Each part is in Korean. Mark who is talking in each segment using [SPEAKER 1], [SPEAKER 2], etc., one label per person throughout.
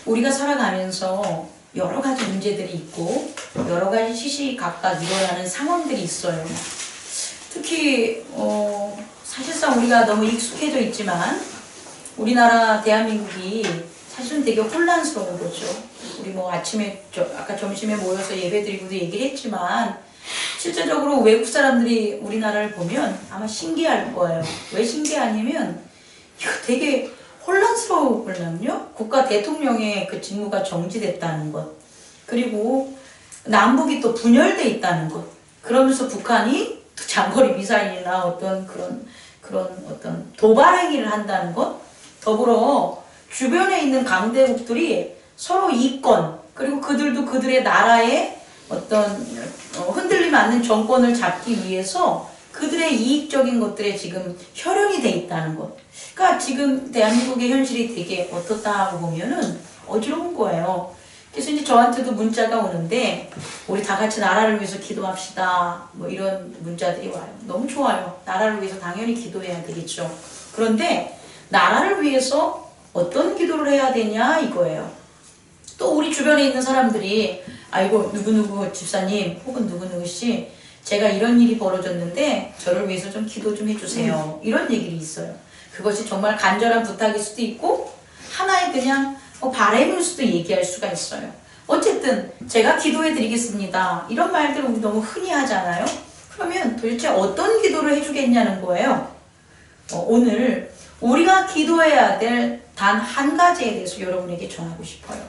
[SPEAKER 1] 우리가 살아가면서 여러 가지 문제들이 있고 여러 가지 시시각각 일어나는 상황들이 있어요. 특히 사실상 우리가 너무 익숙해져 있지만 우리나라 대한민국이 사실은 되게 혼란스러운 거죠. 우리 뭐 아침에 아까 점심에 모여서 예배드리고도 얘기를 했지만 실제적으로 외국 사람들이 우리나라를 보면 아마 신기할 거예요. 왜 신기하냐면 이거 되게 혼란스러울걸요. 국가 대통령의 그 직무가 정지됐다는 것, 그리고 남북이 또 분열돼 있다는 것, 그러면서 북한이 장거리 미사일이나 어떤 그런 어떤 도발 행위를 한다는 것, 더불어 주변에 있는 강대국들이 서로 이권, 그리고 그들도 그들의 나라의 어떤 흔들림 않는 정권을 잡기 위해서 그들의 이익적인 것들에 지금 혈연이 돼 있다는 것. 그러니까 지금 대한민국의 현실이 되게 어떻다 하고 보면은 어지러운 거예요. 그래서 이제 저한테도 문자가 오는데 우리 다 같이 나라를 위해서 기도합시다. 뭐 이런 문자들이 와요. 너무 좋아요. 나라를 위해서 당연히 기도해야 되겠죠. 그런데 나라를 위해서 어떤 기도를 해야 되냐 이거예요. 또 우리 주변에 있는 사람들이 아이고 누구누구 집사님 혹은 누구누구씨 제가 이런 일이 벌어졌는데 저를 위해서 좀 기도 좀 해주세요. 이런 얘기를 있어요. 그것이 정말 간절한 부탁일 수도 있고 하나의 그냥 바람일 수도 얘기할 수가 있어요. 어쨌든 제가 기도해 드리겠습니다. 이런 말들 우리 너무 흔히 하잖아요. 그러면 도대체 어떤 기도를 해주겠냐는 거예요. 오늘 우리가 기도해야 될 단 한 가지에 대해서 여러분에게 전하고 싶어요.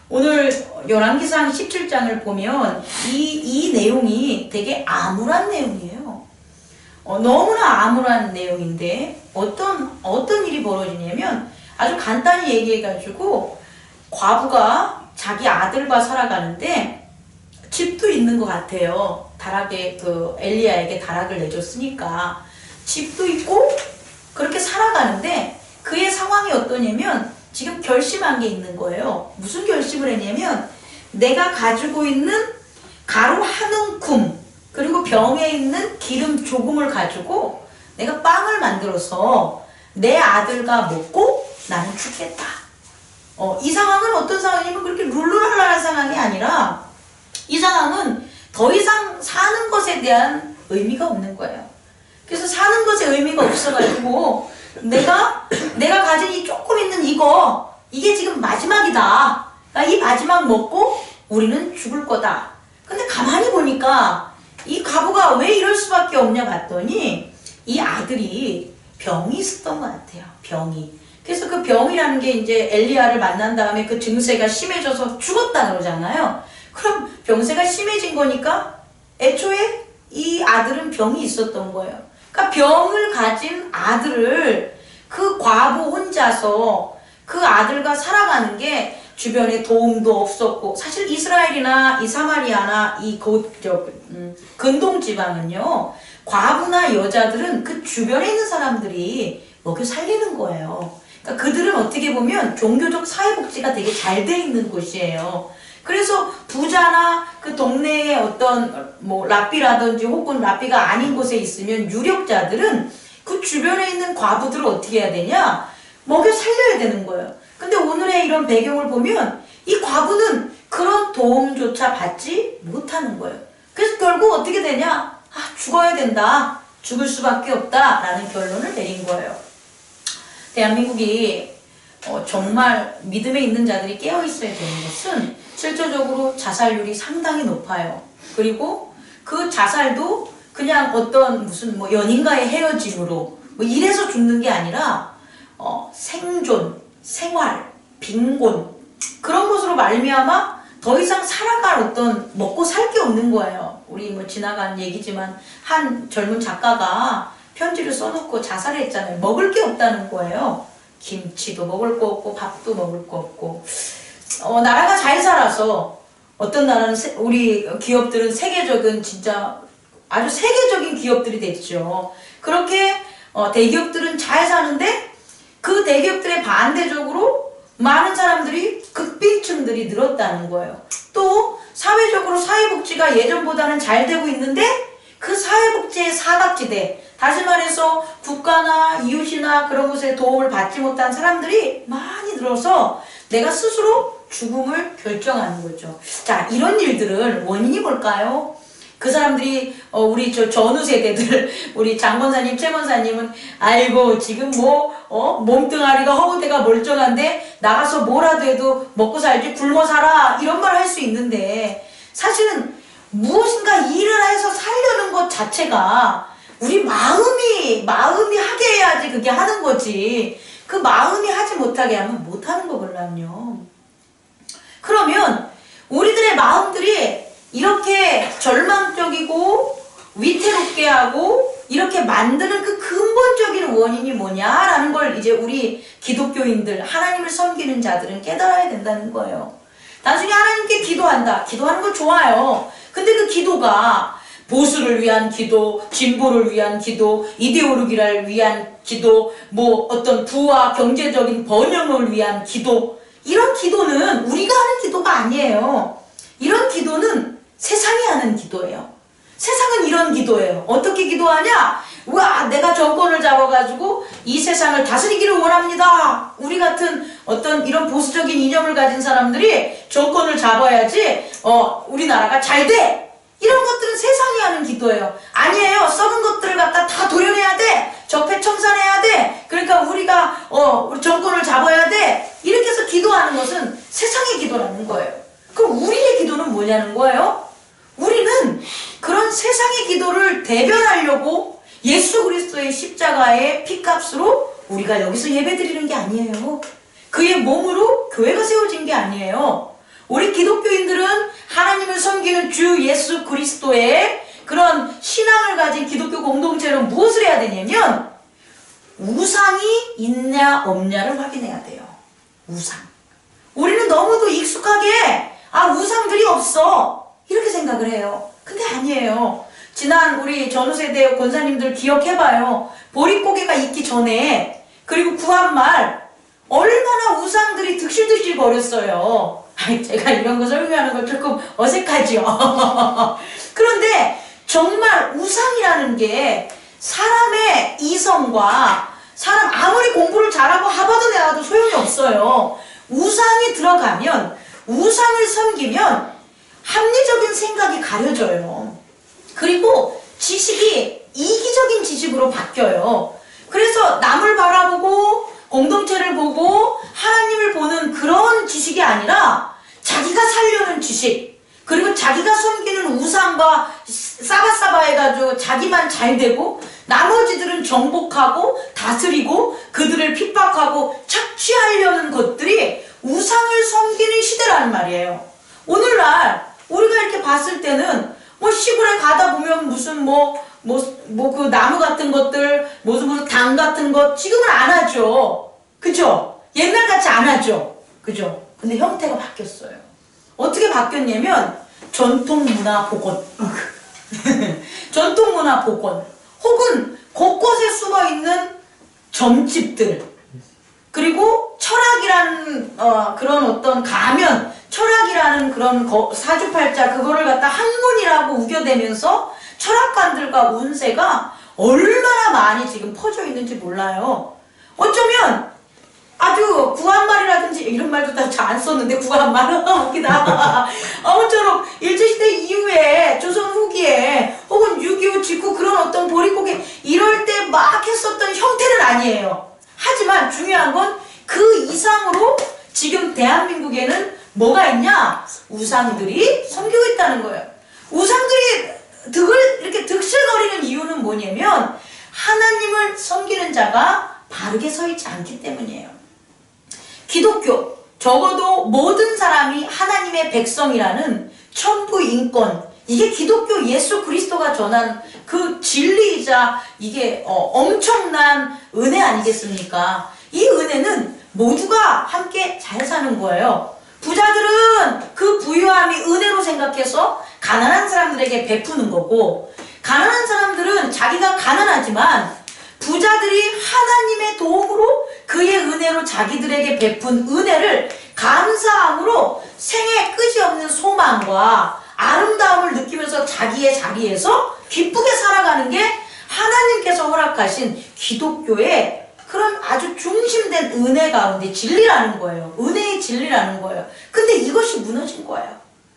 [SPEAKER 1] 오늘 열왕기상 17장을 보면 이 내용이 되게 암울한 내용이에요. 너무나 암울한 내용인데 어떤 일이 벌어지냐면 아주 간단히 얘기해가지고 과부가 자기 아들과 살아가는데 집도 있는 것 같아요. 다락에 엘리야에게 다락을 내줬으니까 집도 있고 그렇게 살아가는데 그의 상황이 어떠냐면 지금 결심한 게 있는 거예요. 무슨 결심을 했냐면 내가 가지고 있는 가루 한 움큼 그리고 병에 있는 기름 조금을 가지고 내가 빵을 만들어서 내 아들과 먹고 나는 죽겠다. 이 상황은 어떤 상황이냐면 그렇게 룰루랄라한 상황이 아니라 이 상황은 더 이상 사는 것에 대한 의미가 없는 거예요. 그래서 사는 것에 의미가 없어가지고 내가 가진 이 조금 있는 이게 지금 마지막이다. 그러니까 이 마지막 먹고 우리는 죽을 거다. 근데 가만히 보니까 이 과부가 왜 이럴 수밖에 없냐 봤더니 이 아들이 병이 있었던 것 같아요. 병이. 그래서 그 병이라는 게 이제 엘리야를 만난 다음에 그 증세가 심해져서 죽었다 그러잖아요. 그럼 병세가 심해진 거니까 애초에 이 아들은 병이 있었던 거예요. 그러니까 병을 가진 아들을 그 과부 혼자서 그 아들과 살아가는 게 주변에 도움도 없었고 사실 이스라엘이나 이 사마리아나 이 근동 지방은요 과부나 여자들은 그 주변에 있는 사람들이 먹여 살리는 거예요. 그러니까 그들은 어떻게 보면 종교적 사회복지가 되게 잘 돼 있는 곳이에요. 그래서 부자나 그 동네에 어떤 뭐 랍비라든지 혹은 랍비가 아닌 곳에 있으면 유력자들은 그 주변에 있는 과부들을 어떻게 해야 되냐? 먹여 살려야 되는 거예요. 근데 오늘의 이런 배경을 보면 이 과부는 그런 도움조차 받지 못하는 거예요. 그래서 결국 어떻게 되냐? 죽어야 된다. 죽을 수밖에 없다. 라는 결론을 내린 거예요. 대한민국이 정말 믿음에 있는 자들이 깨어있어야 되는 것은 실질적으로 자살률이 상당히 높아요. 그리고 그 자살도 그냥 어떤 무슨 뭐 연인과의 헤어짐으로 뭐 이래서 죽는 게 아니라 생존, 생활, 빈곤 그런 것으로 말미암아 더 이상 살아갈 어떤 먹고 살 게 없는 거예요. 우리 뭐 지나간 얘기지만 한 젊은 작가가 편지를 써놓고 자살했잖아요. 먹을 게 없다는 거예요. 김치도 먹을 거 없고 밥도 먹을 거 없고 나라가 잘 살아서 어떤 나라는 우리 기업들은 세계적인 진짜 아주 세계적인 기업들이 됐죠. 그렇게 대기업들은 잘 사는데 그 대기업들의 반대적으로 많은 사람들이 극빈층들이 늘었다는 거예요. 또 사회적으로 사회복지가 예전보다는 잘 되고 있는데 그 사회복지의 사각지대 다시 말해서 국가나 이웃이나 그런 곳에 도움을 받지 못한 사람들이 많이 늘어서 내가 스스로 죽음을 결정하는 거죠. 자, 이런 일들은 원인이 뭘까요? 그 사람들이 우리 전후 세대들 우리 장 권사님, 최 권사님은 아이고 지금 몸뚱아리가 허우대가 멀쩡한데 나가서 뭐라도 해도 먹고 살지 굶어 살아 이런 말 할 수 있는데 사실은 무엇인가 일을 해서 살려는 것 자체가 우리 마음이 하게 해야지 그게 하는 거지. 그 마음이 하지 못하게 하면 못하는 거거든요. 그러면 우리들의 마음들이 이렇게 절망적이고 위태롭게 하고 이렇게 만드는 그 근본적인 원인이 뭐냐라는 걸 이제 우리 기독교인들, 하나님을 섬기는 자들은 깨달아야 된다는 거예요. 단순히 하나님께 기도한다. 기도하는 거 좋아요. 근데 그 기도가 보수를 위한 기도, 진보를 위한 기도, 이데올로기를 위한 기도, 어떤 부와 경제적인 번영을 위한 기도, 이런 기도는 우리가 하는 기도가 아니에요. 이런 기도는 세상이 하는 기도예요. 세상은 이런 기도예요. 어떻게 기도하냐? 우와, 내가 정권을 잡아가지고 이 세상을 다스리기를 원합니다. 우리 같은 어떤 이런 보수적인 이념을 가진 사람들이 정권을 잡아야지 우리나라가 잘 돼. 이런 것들은 세상이 하는 기도예요. 아니에요. 썩은 것들을 갖다 다 도려내야 돼. 적폐청산해야 돼. 그러니까 우리가 우리 정권을 잡아야 돼. 이렇게 해서 기도하는 것은 세상의 기도라는 거예요. 그럼 우리의 기도는 뭐냐는 거예요? 우리는 그런 세상의 기도를 대변하려고 예수 그리스도의 십자가의 피값으로 우리가 여기서 예배드리는 게 아니에요. 그의 몸으로 교회가 세워진 게 아니에요. 우리 기독교인들은 하나님을 섬기는 주 예수 그리스도의 그런 신앙을 가진 기독교 공동체는 무엇을 해야 되냐면 우상이 있냐 없냐를 확인해야 돼요. 우상. 우리는 너무도 익숙하게 우상들이 없어 이렇게 생각을 해요. 근데 아니에요. 지난 우리 전후세대 권사님들 기억해봐요. 보릿고개가 있기 전에 그리고 구한말 얼마나 우상들이 득실득실 거렸어요. 제가 이런 거 설명하는 거 조금 어색하죠. 그런데 정말 우상이라는 게 사람의 이성과 사람 아무리 공부를 잘하고 하버드 나와도 소용이 없어요. 우상이 들어가면 우상을 섬기면 합리적인 생각이 가려져요. 그리고 지식이 이기적인 지식으로 바뀌어요. 그래서 남을 바라보고 공동체를 보고 하나님을 보는 그런 지식이 아니라 자기가 살려는 지식, 그리고 자기가 섬기는 우상과 싸바싸바 해가지고 자기만 잘 되고 나머지들은 정복하고 다스리고 그들을 핍박하고 착취하려는 것들이 우상을 섬기는 시대라는 말이에요. 오늘날 우리가 이렇게 봤을 때는 시골에 가다 보면 무슨 그 나무 같은 것들, 무슨 당 같은 것 지금은 안 하죠. 그죠? 옛날같이 안 하죠. 그죠? 근데 형태가 바뀌었어요. 어떻게 바뀌었냐면 전통문화 복원. 전통문화 복원. 혹은 곳곳에 숨어있는 점집들. 그리고 철학이라는 그런 어떤 가면, 철학이라는 그런 사주팔자 그거를 갖다 학문이라고 우겨대면서 철학관들과 운세가 얼마나 많이 지금 퍼져 있는지 몰라요. 어쩌면 아주 구한말이라든지 이런 말도 다 잘 안 썼는데 구한말은 웃기다. 아무쪼록 일제시대 이후에 조선 후기에 혹은 6.25 직후 그런 어떤 보릿고개 이럴 때 막 했었던 형태는 아니에요. 하지만 중요한 건 그 이상으로 지금 대한민국에는 뭐가 있냐? 우상들이 섬기고 있다는 거예요. 우상들이 이렇게 득실거리는 이유는 뭐냐면 하나님을 섬기는 자가 바르게 서 있지 않기 때문이에요. 기독교, 적어도 모든 사람이 하나님의 백성이라는 천부 인권, 이게 기독교 예수 그리스도가 전한 그 진리이자 이게 엄청난 은혜 아니겠습니까? 이 은혜는 모두가 함께 잘 사는 거예요. 부자들은 그 부유함이 은혜로 생각해서 가난한 사람들에게 베푸는 거고, 가난한 사람들은 자기가 가난하지만 부자들이 하나님의 도움으로 그의 은혜로 자기들에게 베푼 은혜를 감사함으로 생애 끝이 없는 소망과 아름다움을 느끼면서 자기의 자리에서 기쁘게 살아가는 게 하나님께서 허락하신 기독교의 그런 아주 중심된 은혜 가운데 진리라는 거예요. 은혜의 진리라는 거예요. 근데 이것이 무너진 거예요.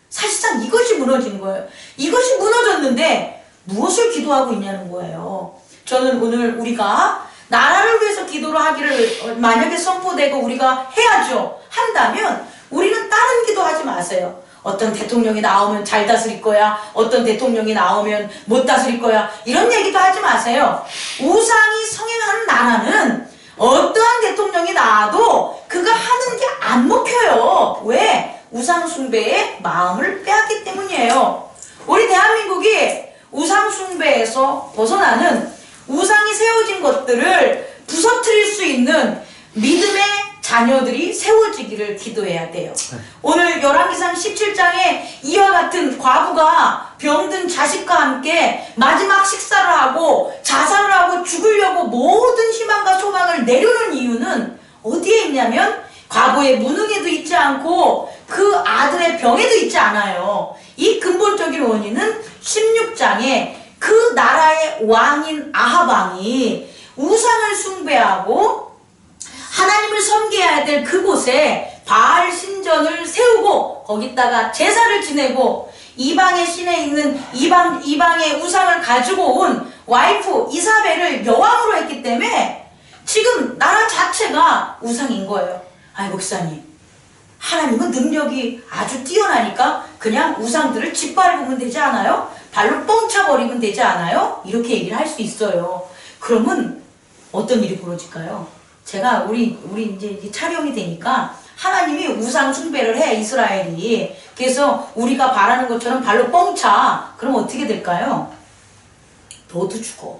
[SPEAKER 1] 사실상 이것이 무너진 거예요. 이것이 무너졌는데 무엇을 기도하고 있냐는 거예요. 저는 오늘 우리가 나라를 위해서 기도를 하기를 만약에 선포되고 우리가 해야죠. 한다면 우리는 다른 기도하지 마세요. 어떤 대통령이 나오면 잘 다스릴 거야. 어떤 대통령이 나오면 못 다스릴 거야. 이런 얘기도 하지 마세요. 우상이 성행하는 나라는 어떠한 대통령이 나와도 그가 하는 게 안 먹혀요. 왜? 우상 숭배의 마음을 빼앗기 때문이에요. 우리 대한민국이 우상 숭배에서 벗어나는 우상이 세워진 것들을 부서뜨릴 수 있는 믿음의 자녀들이 세워지기를 기도해야 돼요. 오늘 열왕기상 17장에 이와 같은 과부가 병든 자식과 함께 마지막 식사를 하고 자살을 하고 죽으려고 모든 희망과 소망을 내려놓은 이유는 어디에 있냐면 과부의 무능에도 있지 않고 그 아들의 병에도 있지 않아요. 이 근본적인 원인은 16장에 그 나라의 왕인 아합 왕이 우상을 숭배하고 하나님을 섬겨야 될 그곳에 바알 신전을 세우고 거기다가 제사를 지내고 이방의 신에 있는 이방의 우상을 가지고 온 와이프 이사벨을 여왕으로 했기 때문에 지금 나라 자체가 우상인 거예요. 아이 목사님, 하나님은 능력이 아주 뛰어나니까 그냥 우상들을 짓밟으면 되지 않아요? 발로 뻥 차버리면 되지 않아요? 이렇게 얘기를 할 수 있어요. 그러면 어떤 일이 벌어질까요? 제가 우리 이제 촬영이 되니까 하나님이 우상 숭배를 해 이스라엘이. 그래서 우리가 바라는 것처럼 발로 뻥 차. 그럼 어떻게 될까요? 너도 죽어.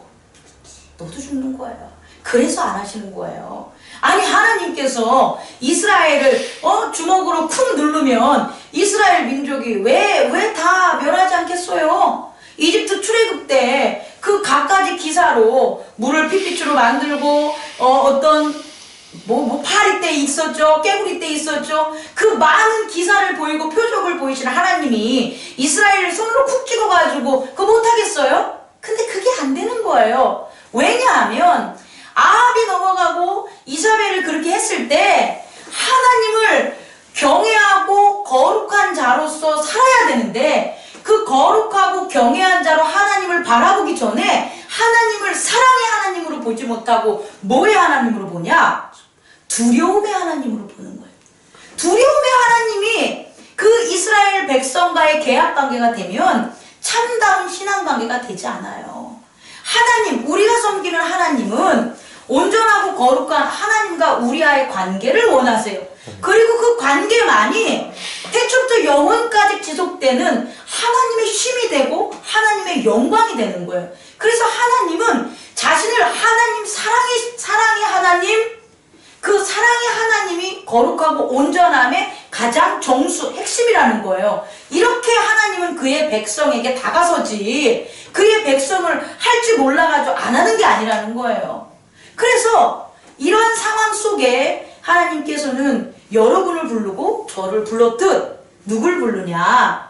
[SPEAKER 1] 너도 죽는 거예요. 그래서 안 하시는 거예요. 아니 하나님께서 이스라엘을 주먹으로 쿵 누르면 이스라엘 민족이 왜 다 멸하지 않겠어요? 이집트 출애굽 때 그 갖가지 기사로 물을 핏빛으로 만들고 어떤 파리 때 있었죠. 깨구리 때 있었죠. 그 많은 기사를 보이고 표적을 보이시는 하나님이 이스라엘을 손으로 쿡 찍어가지고 그거 못하겠어요? 근데 그게 안 되는 거예요. 왜냐하면 아합이 넘어가고 이사벨을 그렇게 했을 때 하나님을 경외하고 거룩한 자로서 살아야 되는데 그 거룩하고 경외한 자로 하나님을 바라보기 전에 하나님을 사랑의 하나님으로 보지 못하고 뭐의 하나님으로 보냐? 두려움의 하나님으로 보는 거예요. 두려움의 하나님이 그 이스라엘 백성과의 계약 관계가 되면 참다운 신앙 관계가 되지 않아요. 하나님, 우리가 섬기는 하나님은 온전하고 거룩한 하나님과 우리와의 관계를 원하세요. 그리고 그 관계만이 태초부터 영원까지 지속되는 하나님의 힘이 되고 하나님의 영광이 되는 거예요. 그래서 하나님은 자신을 하나님, 사랑의 하나님, 그 사랑의 하나님이 거룩하고 온전함의 가장 정수, 핵심이라는 거예요. 이렇게 하나님은 그의 백성에게 다가서지 그의 백성을 할 줄 몰라가지고 안 하는 게 아니라는 거예요. 그래서 이러한 상황 속에 하나님께서는 여러분을 부르고 저를 불렀듯 누굴 부르냐?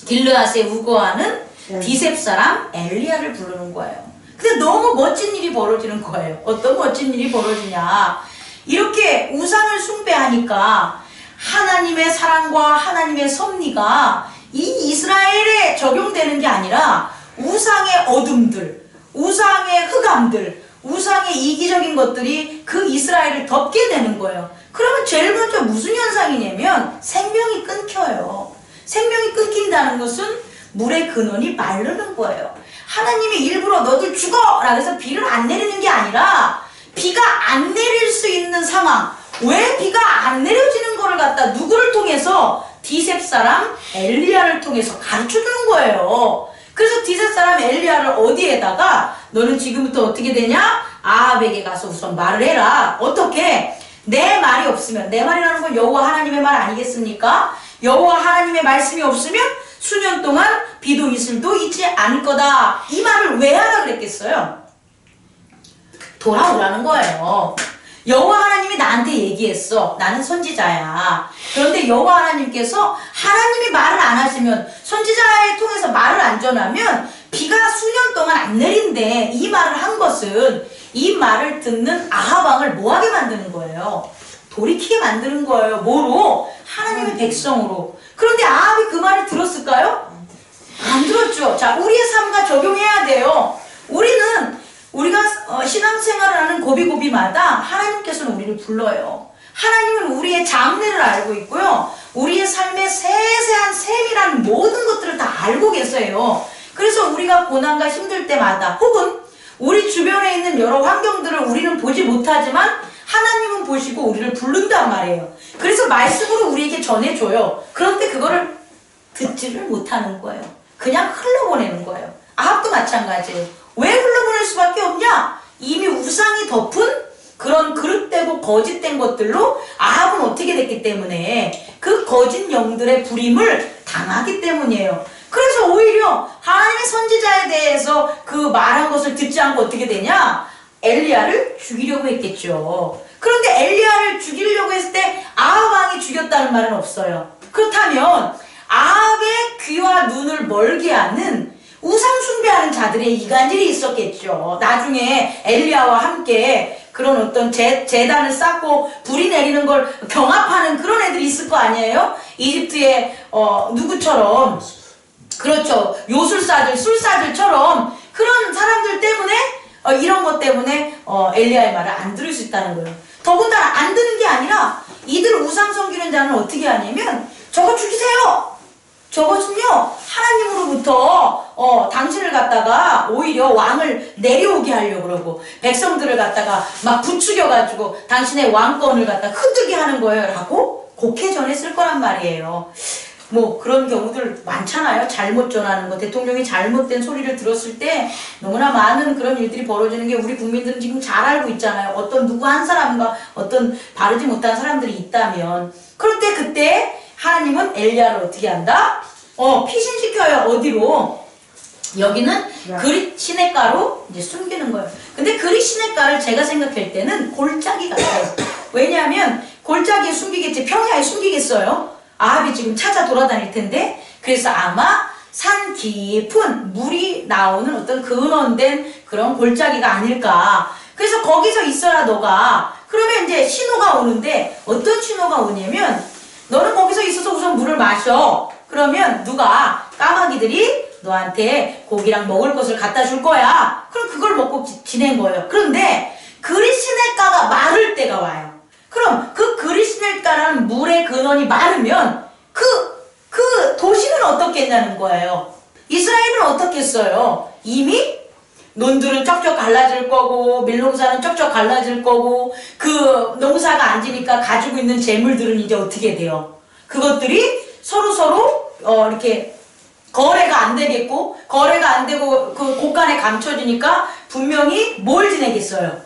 [SPEAKER 1] 길르앗에 우거하는 디셉 사람 엘리야를 부르는 거예요. 근데 너무 멋진 일이 벌어지는 거예요. 어떤 멋진 일이 벌어지냐? 이렇게 우상을 숭배하니까 하나님의 사랑과 하나님의 섭리가 이 이스라엘에 적용되는 게 아니라 우상의 어둠들, 우상의 흑암들, 우상의 이기적인 것들이 그 이스라엘을 덮게 되는 거예요. 그러면 제일 먼저 무슨 현상이냐면 생명이 끊겨요. 생명이 끊긴다는 것은 물의 근원이 마르는 거예요. 하나님이 일부러 너들 죽어! 라고 해서 비를 안 내리는 게 아니라 비가 안 내릴 수 있는 상황, 왜 비가 안 내려지는 거를 갖다 누구를 통해서? 디셉 사람 엘리야를 통해서 가르쳐주는 거예요. 그래서 디셉 사람 엘리야를 어디에다가 너는 지금부터 어떻게 되냐? 아합에게 가서 우선 말을 해라. 어떻게? 내 말이 없으면, 내 말이라는 건 여호와 하나님의 말 아니겠습니까? 여호와 하나님의 말씀이 없으면 수년 동안 비도 이슬도 있지 않을 거다. 이 말을 왜 하라 그랬겠어요? 돌아오라는 거예요. 여호와 하나님이 나한테 얘기했어. 나는 선지자야. 그런데 여호와 하나님께서 하나님이 말을 안 하시면, 선지자를 통해서 말을 안 전하면 비가 수년 동안 안 내린데 이 말을 한 것은 이 말을 듣는 아합 왕을 뭐하게 만드는 거예요? 돌이키게 만드는 거예요. 뭐로? 하나님의 백성으로. 그런데 아합이 그 말을 들었을까요? 안 들었죠. 자, 우리의 삶과 적용해야 돼요. 우리가 신앙생활을 하는 고비고비마다 하나님께서는 우리를 불러요. 하나님은 우리의 장래를 알고 있고요. 우리의 삶의 세세한 세밀한 모든 것들을 다 알고 계세요. 그래서 우리가 고난과 힘들 때마다 혹은 우리 주변에 있는 여러 환경들을 우리는 보지 못하지만 하나님은 보시고 우리를 부른단 말이에요. 그래서 말씀으로 우리에게 전해줘요. 그런데 그거를 듣지를 못하는 거예요. 그냥 흘러보내는 거예요. 아합도 마찬가지예요. 왜 흘러보낼 수밖에 없냐? 이미 우상이 덮은 그런 그릇되고 거짓된 것들로 아합은 어떻게 됐기 때문에 그 거짓 영들의 부림을 당하기 때문이에요. 그래서 오히려 하나님의 선지자에 대해서 그 말한 것을 듣지 않고 어떻게 되냐? 엘리야를 죽이려고 했겠죠. 그런데 엘리야를 죽이려고 했을 때 아합 왕이 죽였다는 말은 없어요. 그렇다면 아합의 귀와 눈을 멀게 하는 우상 숭배하는 자들의 이간질이 있었겠죠. 나중에 엘리야와 함께 그런 어떤 재단을 쌓고 불이 내리는 걸 경합하는 그런 애들이 있을 거 아니에요? 이집트의 누구처럼, 그렇죠, 요술사들, 술사들처럼 그런 사람들 때문에 이런 것 때문에 엘리야의 말을 안 들을 수 있다는 거예요. 더군다나 안 듣는 게 아니라 이들 우상 섬기는 자는 어떻게 하냐면 저거 죽이세요. 저것은요 하나님으로부터 당신을 갖다가 오히려 왕을 내려오게 하려고 그러고 백성들을 갖다가 막 부추겨가지고 당신의 왕권을 갖다 흩뜨게 하는 거예요 라고 곡해 전했을 거란 말이에요. 뭐 그런 경우들 많잖아요. 잘못 전하는 거, 대통령이 잘못된 소리를 들었을 때 너무나 많은 그런 일들이 벌어지는 게 우리 국민들은 지금 잘 알고 있잖아요. 어떤 누구 한 사람과 어떤 바르지 못한 사람들이 있다면, 그럴 때 그때 하나님은 엘리야를 어떻게 한다? 피신시켜요. 어디로? 여기는 그릿 시냇가로 이제 숨기는 거예요. 근데 그릿 시냇가를 제가 생각할 때는 골짜기 같아요. 왜냐하면 골짜기에 숨기겠지 평야에 숨기겠어요? 아합이 지금 찾아 돌아다닐 텐데, 그래서 아마 산 깊은 물이 나오는 어떤 근원된 그런 골짜기가 아닐까. 그래서 거기서 있어라 너가. 그러면 이제 신호가 오는데 어떤 신호가 오냐면 너는 거기서 있어서 우선 물을 마셔. 그러면 누가 까마귀들이 너한테 고기랑 먹을 것을 갖다 줄 거야. 그럼 그걸 먹고 지낸 거예요. 그런데 그릿 시냇가가 마를 때가 와요. 그럼 그 그릿 시냇가라는 물의 근원이 마르면 그 도시는 어떻겠냐는 거예요. 이스라엘은 어떻겠어요? 이미 논들은 쩍쩍 갈라질 거고 밀농사는 쩍쩍 갈라질 거고 그 농사가 안 지니까 가지고 있는 재물들은 이제 어떻게 돼요? 그것들이 서로 이렇게 거래가 안 되겠고, 거래가 안 되고 그 곳간에 감춰지니까 분명히 뭘 지내겠어요?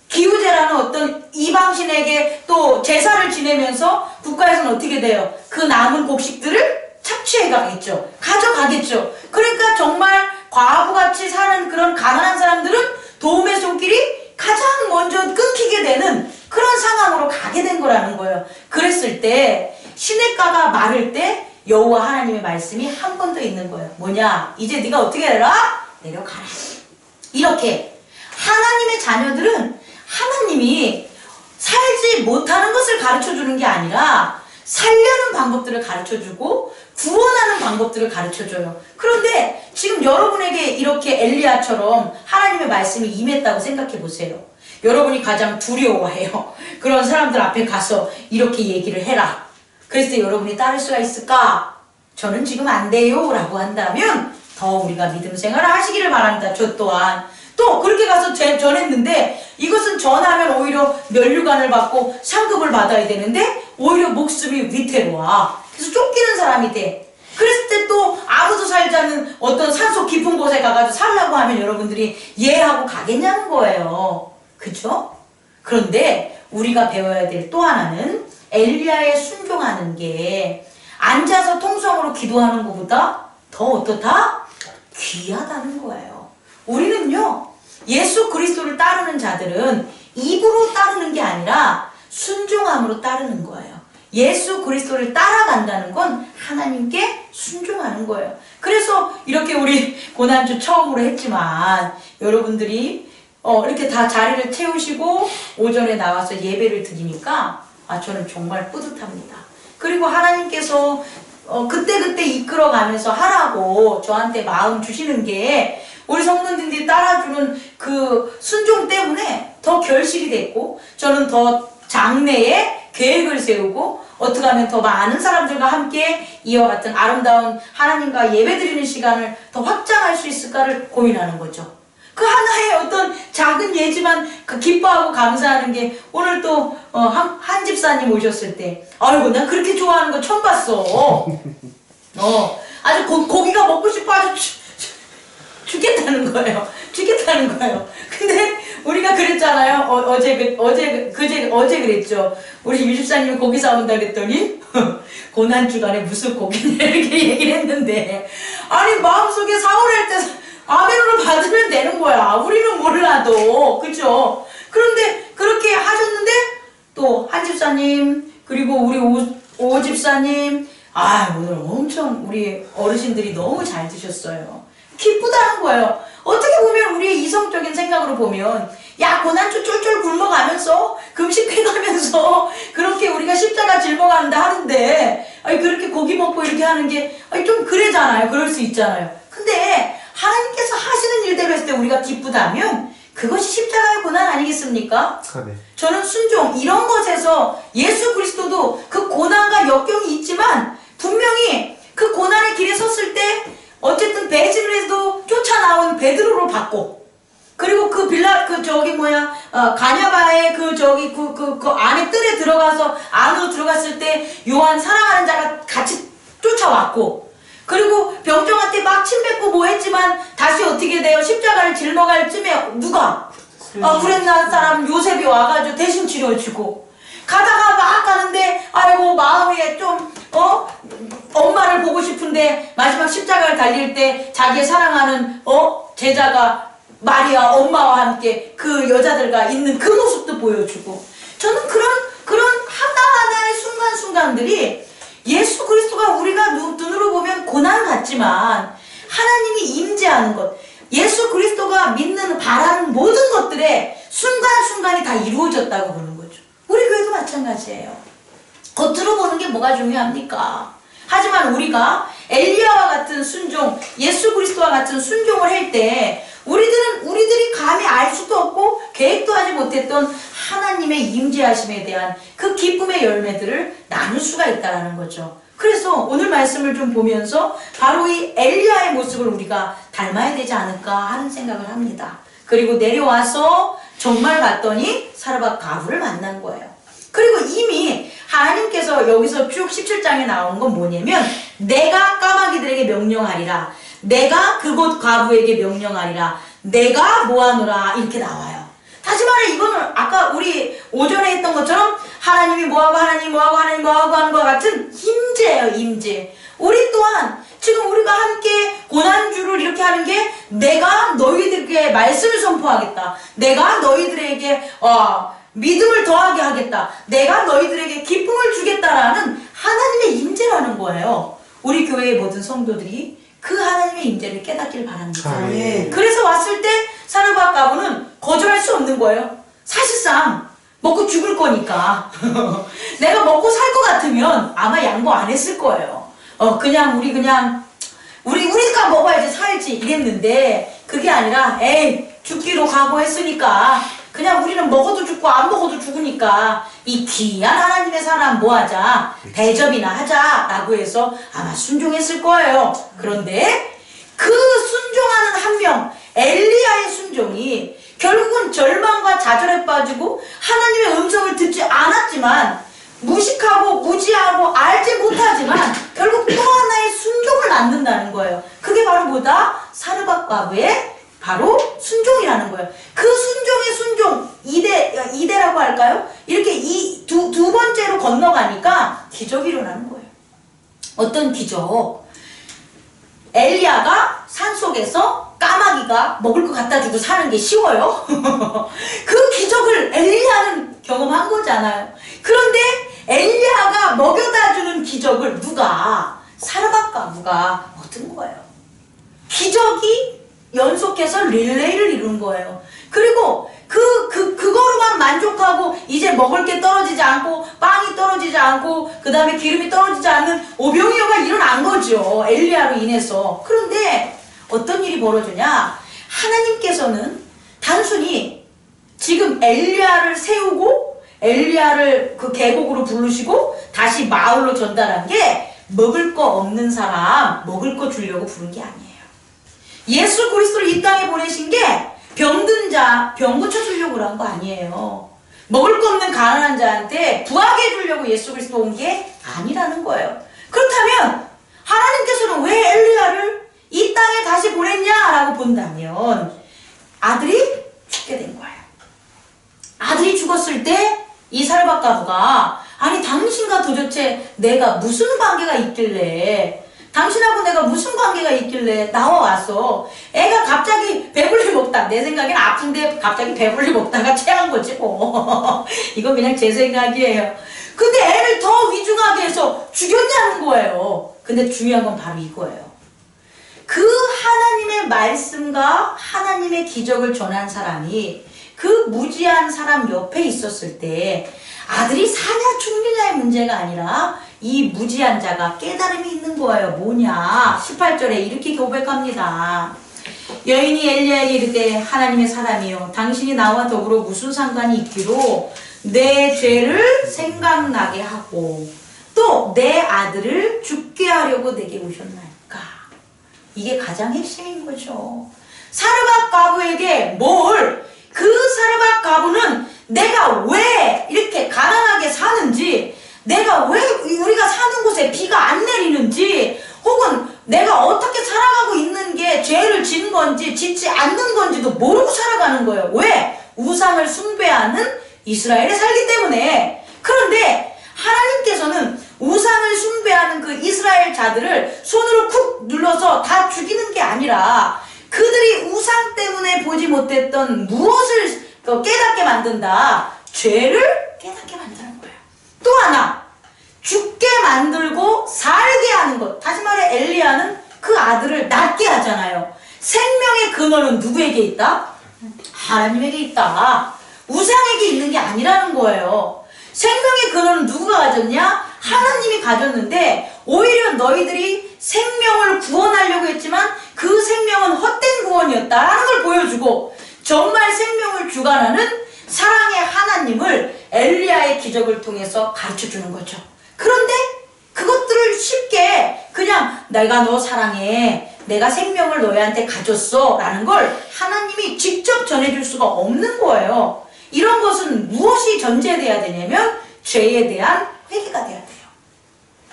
[SPEAKER 1] 기후제라는 어떤 이방신에게 또 제사를 지내면서 국가에서는 어떻게 돼요? 그 남은 곡식들을 착취해 가겠죠. 가져가겠죠. 그러니까 정말 과부같이 사는 그런 가난한 사람들은 도움의 손길이 가장 먼저 끊기게 되는 그런 상황으로 가게 된 거라는 거예요. 그랬을 때 시냇가가 마를 때 여호와 하나님의 말씀이 한 번 더 있는 거예요. 뭐냐? 이제 네가 어떻게 해라? 내려가라. 이렇게 하나님의 자녀들은 하나님이 살지 못하는 것을 가르쳐주는 게 아니라 살려는 방법들을 가르쳐주고 구원하는 방법들을 가르쳐줘요. 그런데 지금 여러분에게 이렇게 엘리야처럼 하나님의 말씀이 임했다고 생각해 보세요. 여러분이 가장 두려워해요. 그런 사람들 앞에 가서 이렇게 얘기를 해라. 그랬을 때 여러분이 따를 수가 있을까? 저는 지금 안 돼요 라고 한다면 더 우리가 믿음 생활을 하시기를 바랍니다. 저 또한 또 그렇게 가서 전했는데 이것은 전하면 오히려 면류관을 받고 상급을 받아야 되는데 오히려 목숨이 위태로워. 그래서 쫓기는 사람이 돼. 그랬을 때 또 아무도 살지 않는 어떤 산속 깊은 곳에 가가지고 살라고 하면 여러분들이 예 하고 가겠냐는 거예요. 그쵸? 그런데 우리가 배워야 될 또 하나는 엘리야에 순종하는 게 앉아서 통성으로 기도하는 것보다 더 어떻다? 귀하다는 거예요. 우리는요, 예수 그리스도를 따르는 자들은 입으로 따르는 게 아니라 순종함으로 따르는 거예요. 예수 그리스도를 따라간다는 건 하나님께 순종하는 거예요. 그래서 이렇게 우리 고난주 처음으로 했지만 여러분들이 이렇게 다 자리를 채우시고 오전에 나와서 예배를 드리니까 저는 정말 뿌듯합니다. 그리고 하나님께서 그때그때 이끌어가면서 하라고 저한테 마음 주시는 게 우리 성도님들이 따라주는 그 순종 때문에 더 결실이 됐고 저는 더 장래에 계획을 세우고 어떻게 하면 더 많은 사람들과 함께 이와 같은 아름다운 하나님과 예배드리는 시간을 더 확장할 수 있을까를 고민하는 거죠. 그 하나의 어떤 작은 예지만 기뻐하고 감사하는 게 오늘 또 한 집사님 오셨을 때 아이고 난 그렇게 좋아하는 거 처음 봤어. 아주 고기가 먹고 싶어 아주 죽겠다는 거예요. 죽겠다는 거예요. 근데 우리가 그랬잖아요. 어제 그랬죠. 우리 유집사님이 고기 사온다 그랬더니 고난 주간에 무슨 고기냐 이렇게 얘기를 했는데 아니 마음속에 사오랄 때 아멘으로 받으면 되는 거야. 우리는 몰라도 그죠? 그런데 그렇게 하셨는데 또 한 집사님 그리고 우리 오 집사님 오늘 엄청 우리 어르신들이 너무 잘 드셨어요. 기쁘다는 거예요. 어떻게 보면 우리의 이성적인 생각으로 보면 야 고난주 쫄쫄 굶어가면서 금식해가면서 그렇게 우리가 십자가 짊어간다 하는데 그렇게 고기 먹고 이렇게 하는 게 좀 그래잖아요. 그럴 수 있잖아요. 근데 하나님께서 하시는 일대로 했을 때 우리가 기쁘다면 그것이 십자가의 고난 아니겠습니까?
[SPEAKER 2] 네.
[SPEAKER 1] 저는 순종 이런 것에서 예수 그리스도도 그 고난과 역경이 있지만 분명히 그 고난의 길에 섰을 때 어쨌든 배신을 해도 쫓아나온 베드로를 받고 그리고 가냐바의 그 안에 뜰에 들어가서 안으로 들어갔을 때 요한 사랑하는 자가 같이 쫓아왔고 그리고 병정한테 막 침뱉고 뭐 했지만 다시 어떻게 돼요? 십자가를 짊어갈 쯤에 누가? 구레나 사람 요셉이 와가지고 대신 치료해주고 가다가 막 가는데 아이고 마음에 좀 엄마를 보고 싶은데 마지막 십자가를 달릴 때 자기의 사랑하는 제자가 마리아 엄마와 함께 그 여자들과 있는 그 모습도 보여주고 저는 그런 하나하나의 순간순간들이 예수 그리스도가 우리가 눈으로 보면 고난 같지만 하나님이 임재하는 것 예수 그리스도가 믿는 바라는 모든 것들에 순간순간이 다 이루어졌다고 보는 거죠. 우리 교회도 마찬가지예요. 겉으로 보는 게 뭐가 중요합니까? 하지만 우리가 엘리야와 같은 순종, 예수 그리스도와 같은 순종을 할 때 우리들이 감히 알 수도 없고 계획도 하지 못했던 하나님의 임재하심에 대한 그 기쁨의 열매들을 나눌 수가 있다는 거죠. 그래서 오늘 말씀을 좀 보면서 바로 이 엘리야의 모습을 우리가 닮아야 되지 않을까 하는 생각을 합니다. 그리고 내려와서 정말 갔더니 사르밧 과부를 만난 거예요. 그리고 이미 하나님께서 여기서 쭉 17장에 나오는 건 뭐냐면 내가 까마귀들에게 명령하리라 내가 그곳 과부에게 명령하리라 내가 모아노라 이렇게 나와요. 다시 말해 이거는 아까 우리 오전에 했던 것처럼 하나님이 뭐하고 하나님이 뭐하고 하나님이 뭐하고 하는 것 같은 임재예요. 임재. 우리 또한 지금 우리가 함께 고난주를 이렇게 하는 게 내가 너희들에게 말씀을 선포하겠다. 내가 너희들에게 믿음을 더하게 하겠다. 내가 너희들에게 기쁨을 주겠다라는 하나님의 임재라는 거예요. 우리 교회의 모든 성도들이 그 하나님의 임재를 깨닫길 바랍니다.
[SPEAKER 2] 네.
[SPEAKER 1] 그래서 왔을 때 사르밧 과부는 거절할 수 없는 거예요. 사실상 먹고 죽을 거니까 내가 먹고 살 것 같으면 아마 양보 안 했을 거예요. 우리가 먹어야지 살지 이랬는데 그게 아니라 죽기로 각오했으니까 그냥 우리는 먹어도 죽고 안 먹어도 죽으니까 이 귀한 하나님의 사람 뭐하자 대접이나 하자라고 해서 아마 순종했을 거예요. 그런데 그 순종하는 한 명 엘리야의 순종이 결국은 절망과 좌절에 빠지고 하나님의 음성을 듣지 않았지만 무식하고 무지하고 알지 못하지만 결국 또 하나의 순종을 낳는다는 거예요. 그게 바로 뭐다? 사르밧 과부의 바로 순종이라는 거예요. 그 순종의 순종, 이대라고 할까요? 이렇게 두 번째로 건너가니까 기적이 일어나는 거예요. 어떤 기적? 엘리야가 산속에서 까마귀가 먹을 거 갖다 주고 사는 게 쉬워요? 그 기적을 엘리야는 경험한 거잖아요. 그런데 엘리야가 먹여다 주는 기적을 누가? 사르밧 과부가 얻은 거예요. 기적이 연속해서 릴레이를 이룬 거예요. 그리고 그거로만 만족하고 이제 먹을 게 떨어지지 않고 빵이 떨어지지 않고 그 다음에 기름이 떨어지지 않는 오병이어가 일어난 거죠. 엘리야로 인해서. 그런데 어떤 일이 벌어지냐? 하나님께서는 단순히 지금 엘리야를 세우고 엘리야를 그 계곡으로 부르시고 다시 마을로 전달한 게 먹을 거 없는 사람 먹을 거 주려고 부른 게 아니에요. 예수 그리스도를 이 땅에 보내신 게 병든 자 병 고쳐주려고 그런 거 아니에요. 먹을 거 없는 가난한 자한테 부하게 해주려고 예수 그리스도 온 게 아니라는 거예요. 그렇다면 하나님께서는 왜 엘리야를 이 땅에 다시 보냈냐라고 본다면 아들이 죽게 된 거예요. 아들이 죽었을 때 이 사르밧 과부가 아니 당신과 도대체 내가 무슨 관계가 있길래 당신하고 내가 무슨 관계가 있길래 나와 와서 애가 갑자기 배불리 먹다 내 생각엔 아픈데 갑자기 배불리 먹다가 체한 거지 뭐 이건 그냥 제 생각이에요. 근데 애를 더 위중하게 해서 죽였냐는 거예요. 근데 중요한 건 바로 이거예요. 그 하나님의 말씀과 하나님의 기적을 전한 사람이 그 무지한 사람 옆에 있었을 때 아들이 사냐 죽느냐의 문제가 아니라 이 무지한 자가 깨달음이 있는 거예요. 뭐냐? 18절에 이렇게 고백합니다. 여인이 엘리야에게 이르되 하나님의 사람이여 당신이 나와 더불어 무슨 상관이 있기로 내 죄를 생각나게 하고 또 내 아들을 죽게 하려고 내게 오셨나이까. 이게 가장 핵심인 거죠. 사르밧 과부에게 그 사르밧 과부는 내가 왜 이렇게 가난하게 사는지, 내가 왜 우리가 사는 곳에 비가 안 내리는지, 혹은 내가 어떻게 살아가고 있는 게 죄를 짓는 건지 짓지 않는 건지도 모르고 살아가는 거예요. 왜? 우상을 숭배하는 이스라엘에 살기 때문에. 그런데 하나님께서는 우상을 숭배하는 그 이스라엘 자들을 손으로 쿡 눌러서 다 죽이는 게 아니라 그들이 우상 때문에 보지 못했던 무엇을 깨닫게 만든다? 죄를 깨닫게 만드는 거예요. 또 하나, 죽게 만들고 살게 하는 것. 다시 말해 엘리야는 그 아들을 낫게 하잖아요. 생명의 근원은 누구에게 있다? 하나님에게 있다. 우상에게 있는 게 아니라는 거예요. 생명의 근원은 누구가 가졌냐? 하나님이 가졌는데 오히려 너희들이 생명을 구원하려고 했지만 그 생명은 헛된 구원이었다라는 걸 보여주고 정말 생명을 주관하는 사랑의 하나님을 엘리야의 기적을 통해서 가르쳐주는 거죠. 그런데 그것들을 쉽게 그냥 내가 너 사랑해, 내가 생명을 너희한테 가졌어 라는 걸 하나님이 직접 전해줄 수가 없는 거예요. 이런 것은 무엇이 전제돼야 되냐면 죄에 대한 회개가 돼야 돼요.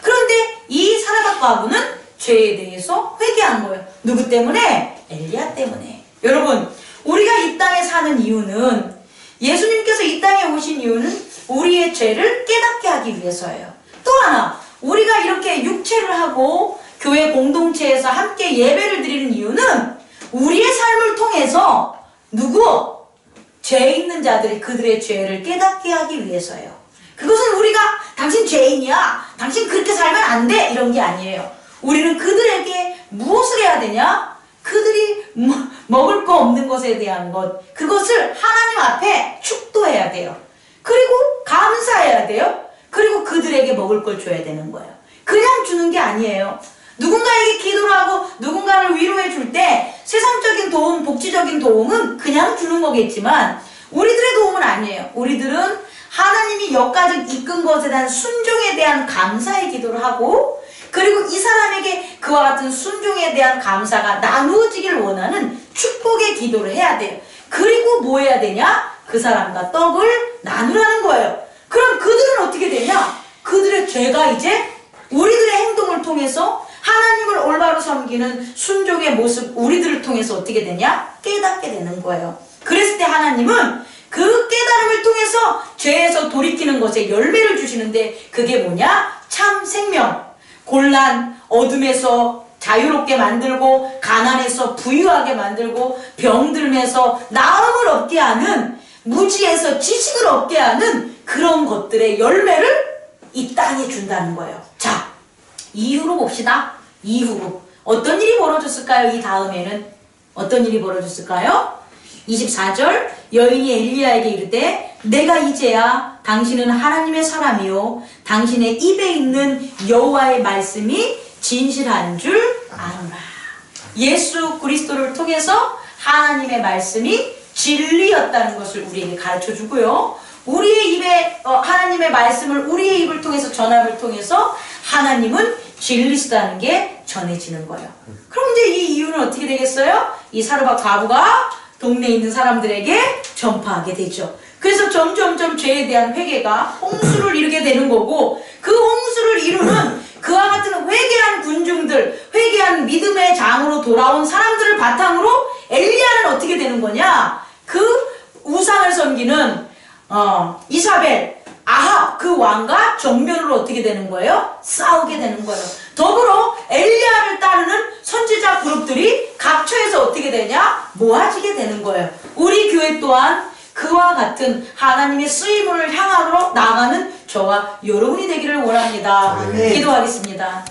[SPEAKER 1] 그런데 이 사르밧 과부는 죄에 대해서 회개한 거예요. 누구 때문에? 엘리야 때문에. 여러분, 우리가 이 땅에 사는 이유는, 예수님께서 이 땅에 오신 이유는 우리의 죄를 깨닫게 하기 위해서예요. 또 하나, 우리가 이렇게 육체를 하고 교회 공동체에서 함께 예배를 드리는 이유는 우리의 삶을 통해서 죄 있는 자들이 그들의 죄를 깨닫게 하기 위해서예요. 그것은 우리가 당신 죄인이야, 당신 그렇게 살면 안 돼, 이런 게 아니에요. 우리는 그들에게 무엇을 해야 되냐? 그들이 먹을 거 없는 것에 대한 것, 그것을 하나님 앞에 축도해야 돼요. 그리고 감사해야 돼요. 그리고 그들에게 먹을 걸 줘야 되는 거예요. 그냥 주는 게 아니에요. 누군가에게 기도를 하고 누군가를 위로해 줄 때 세상적인 도움, 복지적인 도움은 그냥 주는 거겠지만 우리들의 도움은 아니에요. 우리들은 하나님이 여기까지 이끈 것에 대한 순종에 대한 감사의 기도를 하고, 그리고 이 사람에게 그와 같은 순종에 대한 감사가 나누어지길 원하는 축복의 기도를 해야 돼요. 그리고 뭐 해야 되냐? 그 사람과 떡을 나누라는 거예요. 그럼 그들은 어떻게 되냐? 그들의 죄가 이제 우리들의 행동을 통해서 하나님을 올바로 섬기는 순종의 모습, 우리들을 통해서 어떻게 되냐? 깨닫게 되는 거예요. 그랬을 때 하나님은 그 깨달음을 통해서 죄에서 돌이키는 것에 열매를 주시는데, 그게 뭐냐? 참 생명. 곤란, 어둠에서 자유롭게 만들고, 가난해서 부유하게 만들고, 병들면서 나음을 얻게 하는, 무지에서 지식을 얻게 하는 그런 것들의 열매를 이 땅에 준다는 거예요. 자, 이후로 봅시다. 이후로 어떤 일이 벌어졌을까요? 이 다음에는 어떤 일이 벌어졌을까요? 24절 여인이 엘리야에게 이르되 내가 이제야 당신은 하나님의 사람이요 당신의 입에 있는 여호와의 말씀이 진실한 줄 아노라. 예수 그리스도를 통해서 하나님의 말씀이 진리였다는 것을 우리에게 가르쳐 주고요. 우리의 입에 하나님의 말씀을 우리의 입을 통해서 전함을 통해서 하나님은 진리시다는 게 전해지는 거예요. 그럼 이제 이 이유는 어떻게 되겠어요? 이 사르밧 과부가 동네에 있는 사람들에게 전파하게 되죠. 그래서 점점점 죄에 대한 회개가 홍수를 이루게 되는 거고, 그 홍수를 이루는 그와 같은 회개한 군중들, 회개한 믿음의 장으로 돌아온 사람들을 바탕으로 엘리야는 어떻게 되는 거냐? 그 우상을 섬기는 이사벨, 아합 그 왕과 정면으로 어떻게 되는 거예요? 싸우게 되는 거예요. 더불어 엘리야를 따르는 선지자 그룹들이 각처에서 어떻게 되냐? 모아지게 되는 거예요. 우리 교회 또한 그와 같은 하나님의 쓰임을 향하러 나가는 저와 여러분이 되기를 원합니다. 기도하겠습니다.